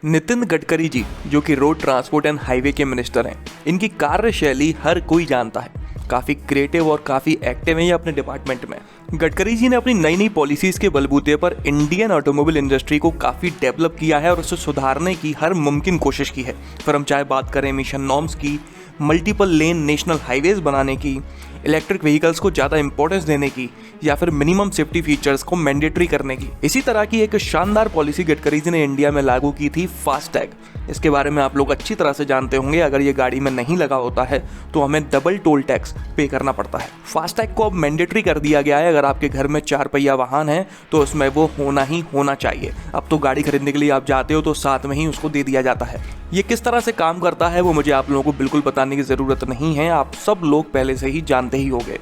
नितिन गडकरी जी, जो कि road transport and highway के मिनिस्टर हैं, इनकी कार्यशैली हर कोई जानता है। काफ़ी क्रिएटिव और काफ़ी एक्टिव हैं ये अपने डिपार्टमेंट में। गडकरी जी ने अपनी नई नई पॉलिसीज़ के बलबूते पर इंडियन ऑटोमोबाइल इंडस्ट्री को काफ़ी डेवलप किया है और उसे सुधारने की हर मुमकिन कोशिश की है। फिर हम चाहे बात करें एमिशन नॉर्म्स की, मल्टीपल लेन नेशनल हाईवेज बनाने की, इलेक्ट्रिक व्हीकल्स को ज़्यादा इंपॉर्टेंस देने की, या फिर मिनिमम सेफ्टी फीचर्स को मैंडेटरी करने की। इसी तरह की एक शानदार पॉलिसी गडकरी जी ने इंडिया में लागू की थी, फास्टैग। इसके बारे में आप लोग अच्छी तरह से जानते होंगे। अगर ये गाड़ी में नहीं लगा होता है तो हमें डबल टोल टैक्स पे करना पड़ता है। फास्टैग को अब मैंडेटरी कर दिया गया है। अगर आपके घर में 4 पहिया वाहन है तो उसमें वो होना ही होना चाहिए। अब तो गाड़ी खरीदने के लिए आप जाते हो तो साथ में ही उसको दे दिया जाता है। ये किस तरह से काम करता है वो मुझे आप लोगों को बिल्कुल बताने की ज़रूरत नहीं है, आप सब लोग पहले से ही जानते ही होंगे।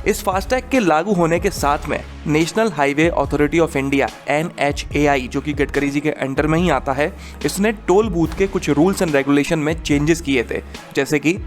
इस फास्टैग के लागू होने के साथ में national highway authority of India NHAI, जो कि गडकरी जी के अंडर में ही आता है, इसने टोल बूथ के कुछ रूल्स एंड रेगुलेशन में चेंजेस किए थे। जैसे कि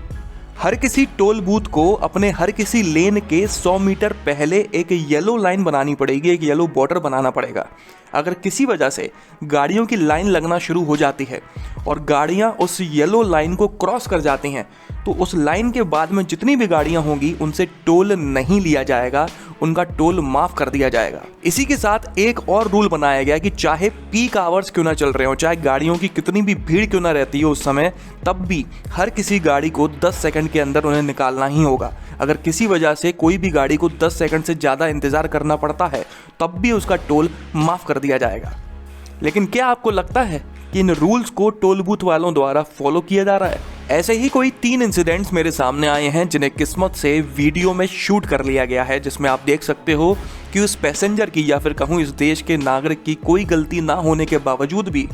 हर किसी टोल बूथ को अपने हर किसी लेन के 100 मीटर पहले एक येलो लाइन बनानी पड़ेगी, एक येलो बॉर्डर बनाना पड़ेगा। अगर किसी वजह से गाड़ियों की लाइन लगना शुरू हो जाती है और गाड़ियां उस येलो लाइन को क्रॉस कर जाती हैं तो उस लाइन के बाद में जितनी भी गाड़ियां होंगी उनसे टोल नहीं लिया जाएगा, उनका टोल माफ कर दिया जाएगा। इसी के साथ एक और रूल बनाया गया कि चाहे पीक आवर्स क्यों ना चल रहे हो, चाहे गाड़ियों की कितनी भी भीड़ क्यों ना रहती हो उस समय, तब भी हर किसी गाड़ी को 10 सेकंड के अंदर उन्हें निकालना ही होगा। अगर किसी वजह से कोई भी गाड़ी को 10 सेकंड से ज़्यादा इंतज़ार करना पड़ता है तब भी उसका टोल माफ़ कर दिया जाएगा। लेकिन क्या आपको लगता है कि इन रूल्स को टोल बूथ वालों द्वारा फॉलो किया जा रहा है? ऐसे ही कोई 3 इंसिडेंट्स मेरे सामने आए हैं जिन्हें किस्मत से वीडियो में शूट कर लिया गया है, जिसमें आप देख सकते हो कि उस पैसेंजर की या फिर कहूँ इस देश के नागरिक की कोई गलती ना होने के बावजूद भी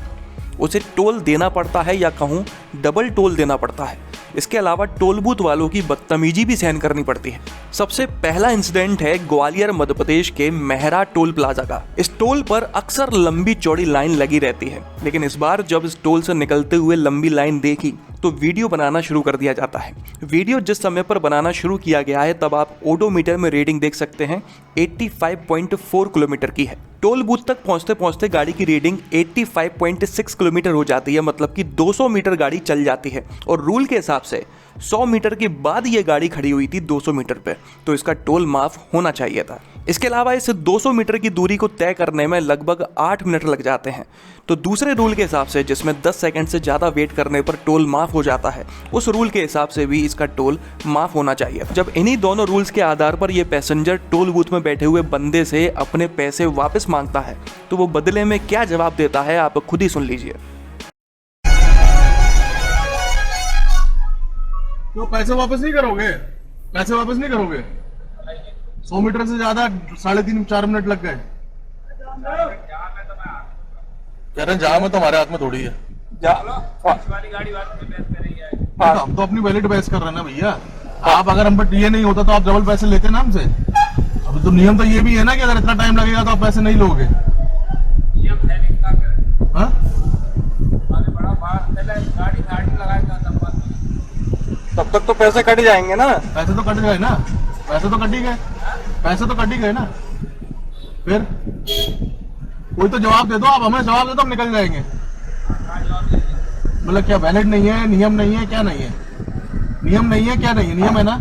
उसे टोल देना पड़ता है या कहूँ डबल टोल देना पड़ता है। इसके अलावा टोल बूथ वालों की बदतमीजी भी सहन करनी पड़ती है। सबसे पहला इंसिडेंट है ग्वालियर मध्य प्रदेश के मेहरा टोल प्लाजा का। इस टोल पर अक्सर लंबी चौड़ी लाइन लगी रहती है, लेकिन इस बार जब इस टोल से निकलते हुए लंबी लाइन देखी तो वीडियो बनाना शुरू कर दिया जाता है। वीडियो जिस समय पर बनाना शुरू किया गया है तब आप ओडोमीटर में रीडिंग देख सकते हैं 85.4 किलोमीटर की है। टोल बूथ तक पहुंचते पहुंचते गाड़ी की रीडिंग 85.6 किलोमीटर हो जाती है, मतलब कि 200 मीटर गाड़ी चल जाती है। और रूल के हिसाब से 100 मीटर के बाद ये गाड़ी खड़ी हुई थी 200 मीटर पे, तो इसका टोल माफ होना चाहिए था। इसके अलावा इस 200 मीटर की दूरी को तय करने में लगभग 8 मिनट लग जाते हैं। तो दूसरे रूल के हिसाब से जिसमें 10 सेकंड से ज़्यादा वेट करने पर टोल माफ़ हो जाता है, उस रूल के हिसाब से भी इसका टोल माफ़ होना चाहिए। जब इन्हीं दोनों रूल्स के आधार पर ये पैसेंजर टोल बूथ में बैठे हुए बंदे से अपने पैसे वापस मांगता है तो वो बदले में क्या जवाब देता है आप खुद ही सुन लीजिए। तो पैसे वापस नहीं करोगे? पैसे वापस नहीं करोगे? 100 मीटर से ज्यादा 3.5-4 मिनट लग गए। कह रहे जाम है तो हमारे हाथ में थोड़ी है। हम तो अपनी वैलिड बहस कर रहे हैं ना भैया। आप अगर हम पर ये नहीं होता तो आप डबल पैसे लेते ना हमसे। अब तो नियम तो ये भी है ना कि अगर इतना टाइम लगेगा तो आप पैसे नहीं लोगे। तब तक तो पैसे कट जाएंगे ना। पैसे तो कट गए ना, पैसे तो कट ही गए, पैसे तो कट ही गए ना। फिर कोई तो जवाब दे दो, आप हमें जवाब दे दो, हम निकल जाएंगे। मतलब क्या वैलिड नहीं है, नियम नहीं है, क्या नहीं है? नियम नहीं है, क्या नहीं है? नियम है ना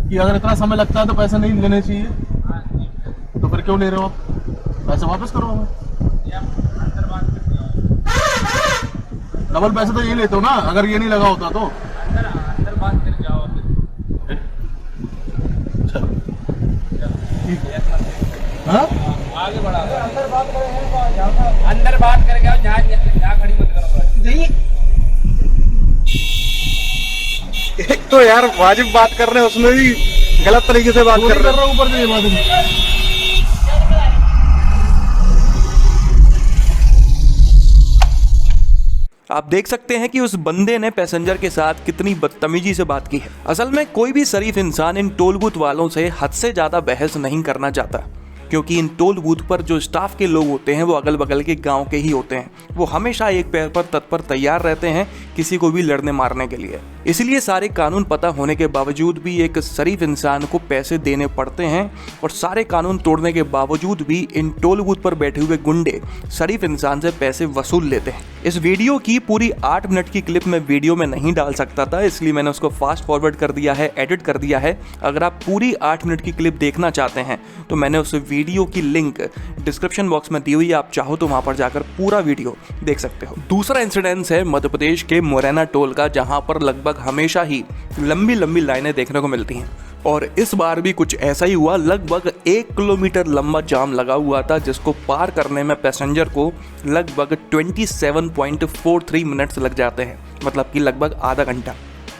कि अगर इतना समय लगता है तो पैसे नहीं लेने चाहिए, तो फिर क्यों ले रहे हो आप? पैसे वापस करो हमें। डबल पैसे तो यही लेते हो ना, अगर ये नहीं लगा होता तो। हाँ? आगे बढ़ा अंदर बात करके आओ, जहाँ खड़ी मत करो। नहीं एक तो यार वाजिब बात कर रहे हैं, उसमें भी गलत तरीके से बात कर रहे हैं। ऊपर से बात आप देख सकते हैं कि उस बंदे ने पैसेंजर के साथ कितनी बदतमीजी से बात की है। असल में कोई भी शरीफ इंसान इन टोल बूथ वालों से हद से ज़्यादा बहस नहीं करना चाहता, क्योंकि इन टोल बूथ पर जो स्टाफ के लोग होते हैं वो अगल बगल के गांव के ही होते हैं। वो हमेशा एक पैर पर तत्पर तैयार रहते हैं किसी को भी लड़ने मारने के लिए। इसलिए सारे कानून पता होने के बावजूद भी एक शरीफ इंसान को पैसे देने पड़ते हैं और सारे कानून तोड़ने के बावजूद भी इन टोल बूथ पर बैठे हुए गुंडे शरीफ इंसान से पैसे वसूल लेते हैं। इस वीडियो की पूरी 8 मिनट की क्लिप मैं वीडियो में नहीं डाल सकता था, इसलिए मैंने उसको फास्ट फॉरवर्ड कर दिया है, एडिट कर दिया है। अगर आप पूरी 8 मिनट की क्लिप देखना चाहते हैं तो मैंने उस वीडियो की लिंक डिस्क्रिप्शन बॉक्स में दी हुई है, आप चाहो तो वहां पर जाकर पूरा वीडियो देख सकते हो। दूसरा इंसिडेंस है मध्य प्रदेश के मुरैना टोल का, जहां पर लगभग हमेशा ही लंबी लंबी लाइनें देखने को मिलती हैं और इस बार भी कुछ ऐसा ही हुआ। लगभग 1 किलोमीटर लंबा जाम लगा हुआ था जिसको पार करने में पैसेंजर को लगभग 27.43 मिनट्स लग जाते हैं, मतलब कि लगभग आधा घंटा।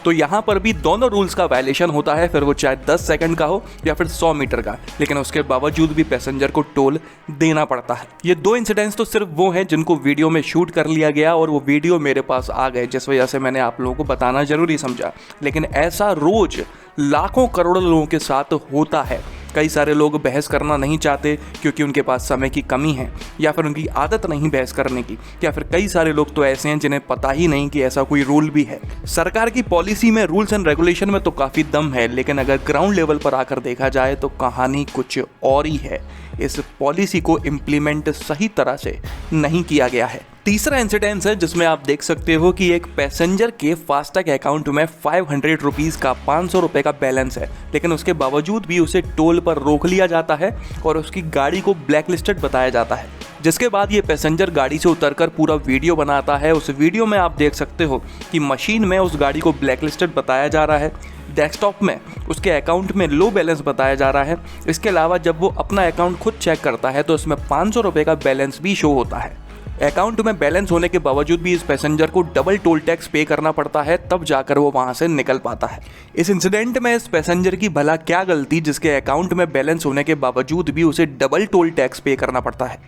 तो यहाँ पर भी दोनों रूल्स का वायलेशन होता है, फिर वो चाहे 10 सेकंड का हो या फिर 100 मीटर का, लेकिन उसके बावजूद भी पैसेंजर को टोल देना पड़ता है। ये 2 इंसिडेंट्स तो सिर्फ वो हैं जिनको वीडियो में शूट कर लिया गया और वो वीडियो मेरे पास आ गए, जिस वजह से मैंने आप लोगों को बताना जरूरी समझा। लेकिन ऐसा रोज लाखों करोड़ों लोगों के साथ होता है। कई सारे लोग बहस करना नहीं चाहते क्योंकि उनके पास समय की कमी है या फिर उनकी आदत नहीं बहस करने की, या फिर कई सारे लोग तो ऐसे हैं जिन्हें पता ही नहीं कि ऐसा कोई रूल भी है। सरकार की पॉलिसी में, रूल्स एंड रेगुलेशन में तो काफ़ी दम है, लेकिन अगर ग्राउंड लेवल पर आकर देखा जाए तो कहानी कुछ और ही है। इस पॉलिसी को इम्प्लीमेंट सही तरह से नहीं किया गया है। तीसरा इंसिडेंस है जिसमें आप देख सकते हो कि एक पैसेंजर के फास्टैग अकाउंट में 500 रुपीज़ का 500 रुपये का बैलेंस है, लेकिन उसके बावजूद भी उसे टोल पर रोक लिया जाता है और उसकी गाड़ी को ब्लैक लिस्टेड बताया जाता है। जिसके बाद ये पैसेंजर गाड़ी से उतरकर पूरा वीडियो बनाता है। उस वीडियो में आप देख सकते हो कि मशीन में उस गाड़ी को ब्लैक लिस्टेड बताया जा रहा है, डेस्कटॉप में उसके अकाउंट में लो बैलेंस बताया जा रहा है। इसके अलावा जब वो अपना अकाउंट खुद चेक करता है तो उसमें 500 रुपये का बैलेंस भी शो होता है। अकाउंट में बैलेंस होने के बावजूद भी इस पैसेंजर को डबल टोल टैक्स पे करना पड़ता है, तब जाकर वो वहां से निकल पाता है। इस इंसिडेंट में इस पैसेंजर की भला क्या गलती जिसके अकाउंट में बैलेंस होने के बावजूद भी उसे डबल टोल टैक्स पे करना पड़ता है।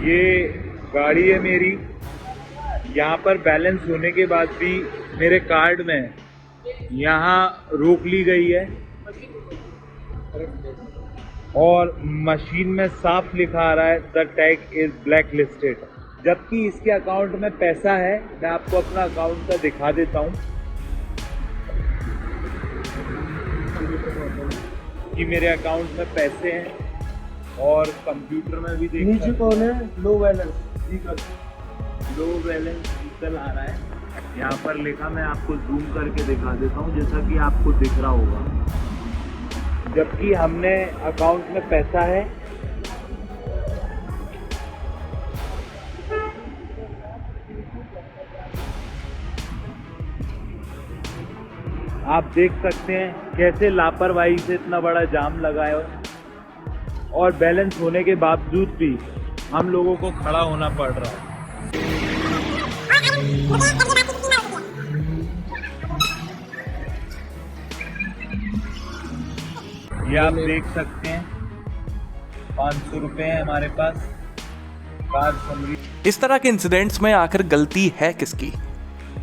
ये गाड़ी है मेरी, यहाँ पर बैलेंस होने के बाद भी मेरे कार्ड में यहाँ रोक ली गई है और मशीन में साफ लिखा आ रहा है the tag is black listed, जबकि इसके अकाउंट में पैसा है। मैं आपको अपना अकाउंट का दिखा देता हूँ कि मेरे अकाउंट में पैसे हैं और कंप्यूटर में भी देख नीचे कौन है, लो बैलेंस निकल आ रहा है। यहाँ पर लिखा, मैं आपको जूम करके दिखा देता हूँ जैसा कि आपको दिख रहा होगा, जबकि हमने अकाउंट में पैसा है। आप देख सकते हैं कैसे लापरवाही से इतना बड़ा जाम लगा है और बैलेंस होने के बावजूद भी हम लोगों को खड़ा होना पड़ रहा है। ये आप देख सकते हैं 500 रुपए है हमारे पास कार समरी। इस तरह के इंसिडेंट्स में आखिर गलती है किसकी?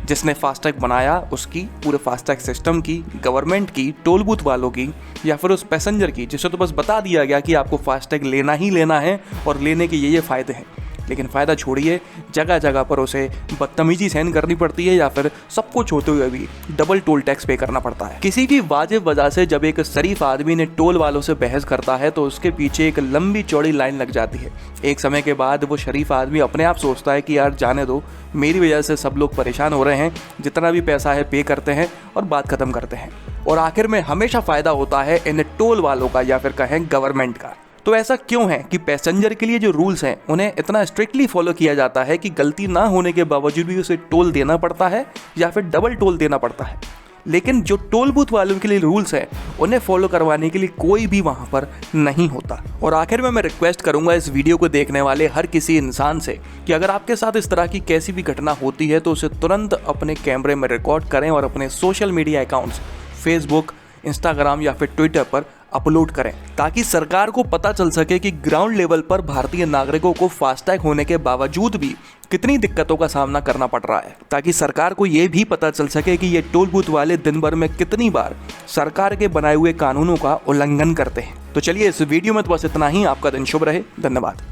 जिसने फास्टैग बनाया उसकी, पूरे फास्टैग सिस्टम की, गवर्नमेंट की, टोल बूथ वालों की, या फिर उस पैसेंजर की जिसे तो बस बता दिया गया कि आपको फास्टैग लेना ही लेना है और लेने के ये फ़ायदे हैं। लेकिन फ़ायदा छोड़िए, जगह जगह पर उसे बदतमीजी सहन करनी पड़ती है या फिर सब कुछ होते हुए भी डबल टोल टैक्स पे करना पड़ता है। किसी भी वाजिब वजह से जब एक शरीफ आदमी ने टोल वालों से बहस करता है तो उसके पीछे एक लंबी चौड़ी लाइन लग जाती है। एक समय के बाद वो शरीफ आदमी अपने आप सोचता है कि यार जाने दो, मेरी वजह से सब लोग परेशान हो रहे हैं, जितना भी पैसा है पे करते हैं और बात खत्म करते हैं। और आखिर में हमेशा फ़ायदा होता है इन टोल वालों का या फिर कहें गवर्नमेंट का। तो ऐसा क्यों है कि पैसेंजर के लिए जो रूल्स हैं उन्हें इतना स्ट्रिक्टली फॉलो किया जाता है कि गलती ना होने के बावजूद भी उसे टोल देना पड़ता है या फिर डबल टोल देना पड़ता है? लेकिन जो टोल बूथ वालों के लिए रूल्स हैं उन्हें फॉलो करवाने के लिए कोई भी वहाँ पर नहीं होता। और आखिर में मैं रिक्वेस्ट करूँगा इस वीडियो को देखने वाले हर किसी इंसान से कि अगर आपके साथ इस तरह की कैसी भी घटना होती है तो उसे तुरंत अपने कैमरे में रिकॉर्ड करें और अपने social media accounts Facebook, Instagram या फिर ट्विटर पर अपलोड करें, ताकि सरकार को पता चल सके कि ग्राउंड लेवल पर भारतीय नागरिकों को फास्टैग होने के बावजूद भी कितनी दिक्कतों का सामना करना पड़ रहा है, ताकि सरकार को ये भी पता चल सके कि ये टोल बूथ वाले दिन भर में कितनी बार सरकार के बनाए हुए कानूनों का उल्लंघन करते हैं। तो चलिए इस वीडियो में तो बस इतना ही। आपका दिन शुभ रहे। धन्यवाद।